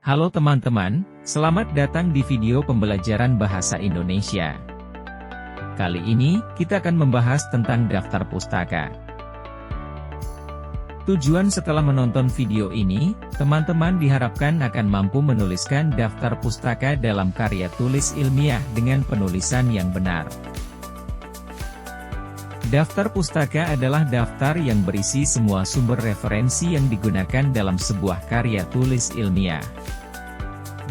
Halo teman-teman, selamat datang di video pembelajaran bahasa Indonesia. Kali ini, kita akan membahas tentang daftar pustaka. Tujuan setelah menonton video ini, teman-teman diharapkan akan mampu menuliskan daftar pustaka dalam karya tulis ilmiah dengan penulisan yang benar. Daftar pustaka adalah daftar yang berisi semua sumber referensi yang digunakan dalam sebuah karya tulis ilmiah.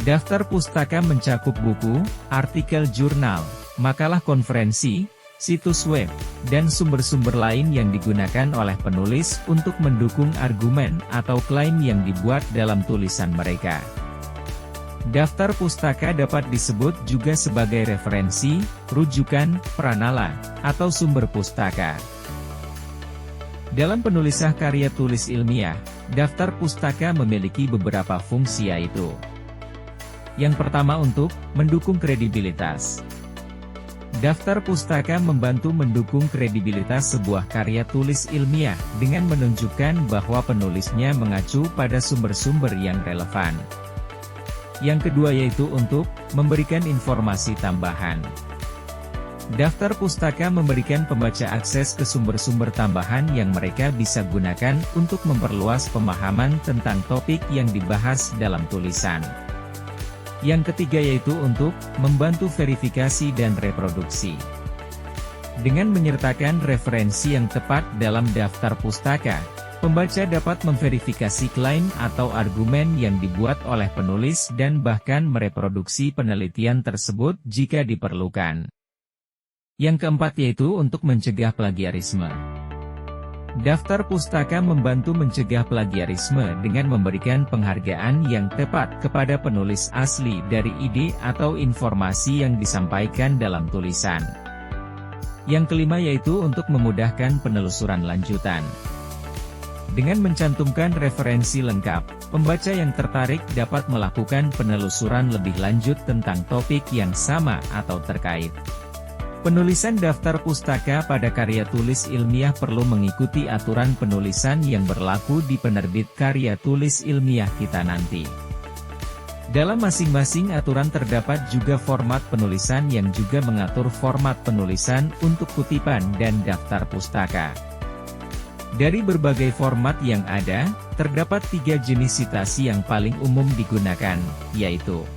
Daftar pustaka mencakup buku, artikel jurnal, makalah konferensi, situs web, dan sumber-sumber lain yang digunakan oleh penulis untuk mendukung argumen atau klaim yang dibuat dalam tulisan mereka. Daftar pustaka dapat disebut juga sebagai referensi, rujukan, pranala, atau sumber pustaka. Dalam penulisan karya tulis ilmiah, daftar pustaka memiliki beberapa fungsi yaitu: yang pertama untuk mendukung kredibilitas. Daftar pustaka membantu mendukung kredibilitas sebuah karya tulis ilmiah dengan menunjukkan bahwa penulisnya mengacu pada sumber-sumber yang relevan. Yang kedua yaitu untuk memberikan informasi tambahan. Daftar pustaka memberikan pembaca akses ke sumber-sumber tambahan yang mereka bisa gunakan untuk memperluas pemahaman tentang topik yang dibahas dalam tulisan. Yang ketiga yaitu untuk membantu verifikasi dan reproduksi. Dengan menyertakan referensi yang tepat dalam daftar pustaka, pembaca dapat memverifikasi klaim atau argumen yang dibuat oleh penulis dan bahkan mereproduksi penelitian tersebut jika diperlukan. Yang keempat yaitu untuk mencegah plagiarisme. Daftar pustaka membantu mencegah plagiarisme dengan memberikan penghargaan yang tepat kepada penulis asli dari ide atau informasi yang disampaikan dalam tulisan. Yang kelima yaitu untuk memudahkan penelusuran lanjutan. Dengan mencantumkan referensi lengkap, pembaca yang tertarik dapat melakukan penelusuran lebih lanjut tentang topik yang sama atau terkait. Penulisan daftar pustaka pada karya tulis ilmiah perlu mengikuti aturan penulisan yang berlaku di penerbit karya tulis ilmiah kita nanti. Dalam masing-masing aturan terdapat juga format penulisan yang juga mengatur format penulisan untuk kutipan dan daftar pustaka. Dari berbagai format yang ada, terdapat 3 jenis citasi yang paling umum digunakan, yaitu: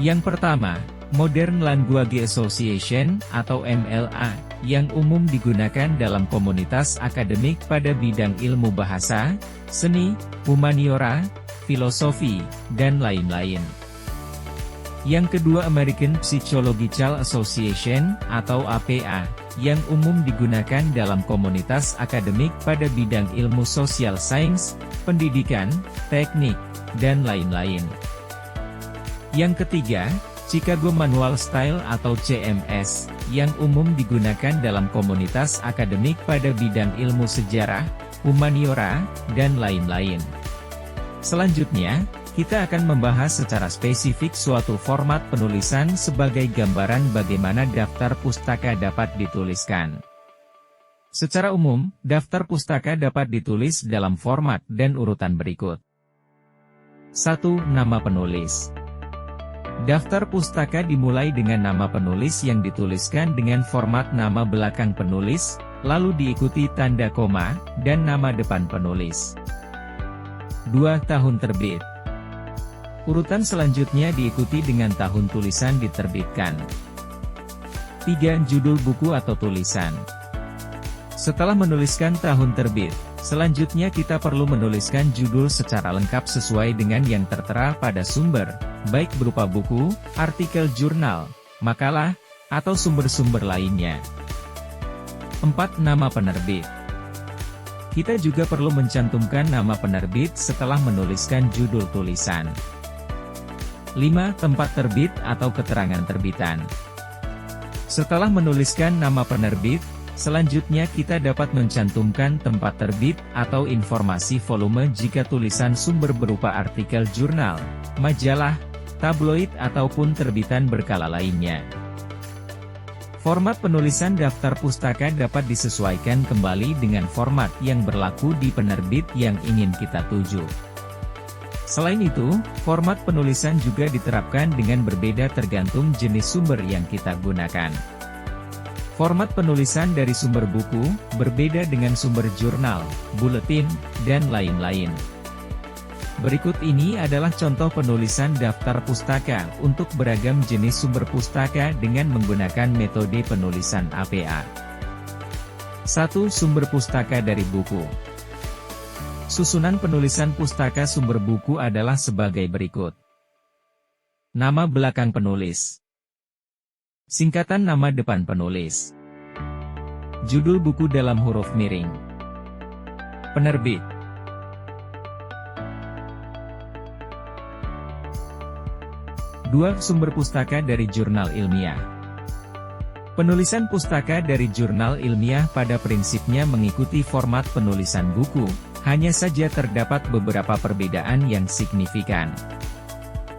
yang pertama, Modern Language Association, atau MLA, yang umum digunakan dalam komunitas akademik pada bidang ilmu bahasa, seni, humaniora, filosofi, dan lain-lain. Yang kedua American Psychological Association, atau APA, yang umum digunakan dalam komunitas akademik pada bidang ilmu social science, pendidikan, teknik, dan lain-lain. Yang ketiga, Chicago Manual Style atau CMS, yang umum digunakan dalam komunitas akademik pada bidang ilmu sejarah, humaniora, dan lain-lain. Selanjutnya, kita akan membahas secara spesifik suatu format penulisan sebagai gambaran bagaimana daftar pustaka dapat dituliskan. Secara umum, daftar pustaka dapat ditulis dalam format dan urutan berikut. 1. Nama penulis. Daftar pustaka dimulai dengan nama penulis yang dituliskan dengan format nama belakang penulis, lalu diikuti tanda koma, dan nama depan penulis. 2. Tahun terbit. Urutan selanjutnya diikuti dengan tahun tulisan diterbitkan. 3. Judul buku atau tulisan. Setelah menuliskan tahun terbit, selanjutnya kita perlu menuliskan judul secara lengkap sesuai dengan yang tertera pada sumber, baik berupa buku, artikel jurnal, makalah, atau sumber-sumber lainnya. 4. Nama penerbit. Kita juga perlu mencantumkan nama penerbit setelah menuliskan judul tulisan. 5. Tempat terbit atau keterangan terbitan. Setelah menuliskan nama penerbit, selanjutnya kita dapat mencantumkan tempat terbit atau informasi volume jika tulisan sumber berupa artikel jurnal, majalah, tabloid ataupun terbitan berkala lainnya. Format penulisan daftar pustaka dapat disesuaikan kembali dengan format yang berlaku di penerbit yang ingin kita tuju. Selain itu, format penulisan juga diterapkan dengan berbeda tergantung jenis sumber yang kita gunakan. Format penulisan dari sumber buku, berbeda dengan sumber jurnal, buletin, dan lain-lain. Berikut ini adalah contoh penulisan daftar pustaka untuk beragam jenis sumber pustaka dengan menggunakan metode penulisan APA. 1. Sumber pustaka dari buku. Susunan penulisan pustaka sumber buku adalah sebagai berikut. Nama belakang penulis. Singkatan nama depan penulis. Judul buku dalam huruf miring. Penerbit. Dua. Sumber pustaka dari jurnal ilmiah. Penulisan pustaka dari jurnal ilmiah pada prinsipnya mengikuti format penulisan buku, hanya saja terdapat beberapa perbedaan yang signifikan.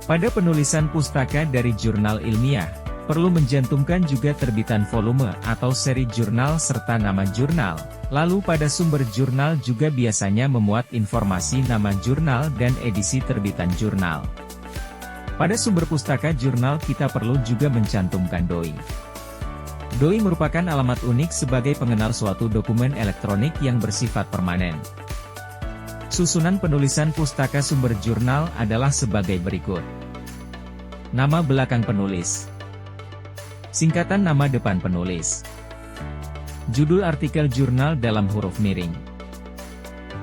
Pada penulisan pustaka dari jurnal ilmiah, perlu mencantumkan juga terbitan volume atau seri jurnal serta nama jurnal. Lalu pada sumber jurnal juga biasanya memuat informasi nama jurnal dan edisi terbitan jurnal. Pada sumber pustaka jurnal kita perlu juga mencantumkan DOI. DOI merupakan alamat unik sebagai pengenal suatu dokumen elektronik yang bersifat permanen. Susunan penulisan pustaka sumber jurnal adalah sebagai berikut. Nama belakang penulis. Singkatan nama depan penulis. Judul artikel jurnal dalam huruf miring.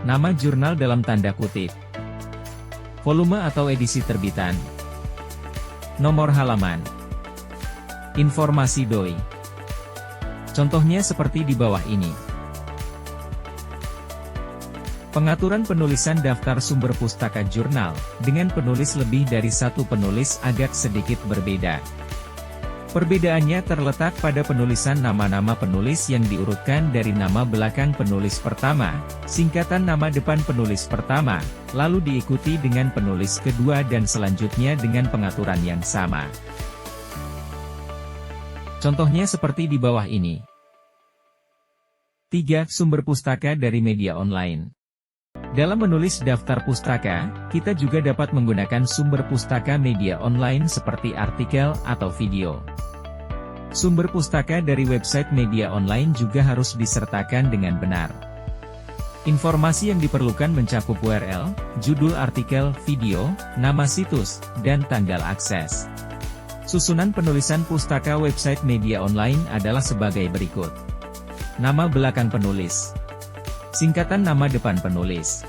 Nama jurnal dalam tanda kutip. Volume atau edisi terbitan. Nomor halaman. Informasi DOI. Contohnya seperti di bawah ini. Pengaturan penulisan daftar sumber pustaka jurnal, dengan penulis lebih dari satu penulis agak sedikit berbeda. Perbedaannya terletak pada penulisan nama-nama penulis yang diurutkan dari nama belakang penulis pertama, singkatan nama depan penulis pertama, lalu diikuti dengan penulis kedua dan selanjutnya dengan pengaturan yang sama. Contohnya seperti di bawah ini. 3. Sumber pustaka dari media online. Dalam menulis daftar pustaka, kita juga dapat menggunakan sumber pustaka media online seperti artikel atau video. Sumber pustaka dari website media online juga harus disertakan dengan benar. Informasi yang diperlukan mencakup URL, judul artikel, video, nama situs, dan tanggal akses. Susunan penulisan pustaka website media online adalah sebagai berikut. Nama belakang penulis. Singkatan nama depan penulis.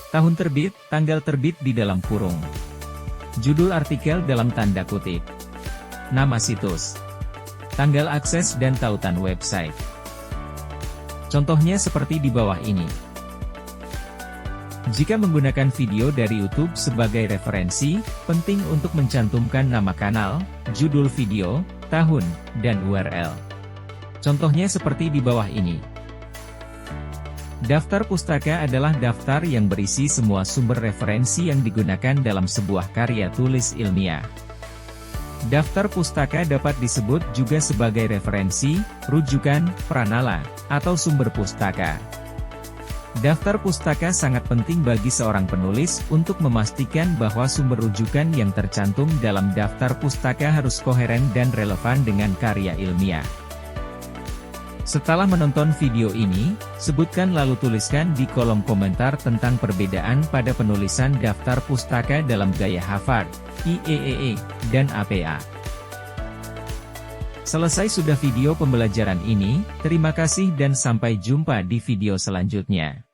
Tahun terbit, tanggal terbit di dalam kurung. Judul artikel dalam tanda kutip. Nama situs. Tanggal akses dan tautan website. Contohnya seperti di bawah ini. Jika menggunakan video dari YouTube sebagai referensi, penting untuk mencantumkan nama kanal, judul video, tahun, dan URL. Contohnya seperti di bawah ini. Daftar pustaka adalah daftar yang berisi semua sumber referensi yang digunakan dalam sebuah karya tulis ilmiah. Daftar pustaka dapat disebut juga sebagai referensi, rujukan, pranala, atau sumber pustaka. Daftar pustaka sangat penting bagi seorang penulis untuk memastikan bahwa sumber rujukan yang tercantum dalam daftar pustaka harus koheren dan relevan dengan karya ilmiah. Setelah menonton video ini, sebutkan lalu tuliskan di kolom komentar tentang perbedaan pada penulisan daftar pustaka dalam gaya Harvard, IEEE, dan APA. Selesai sudah video pembelajaran ini, terima kasih dan sampai jumpa di video selanjutnya.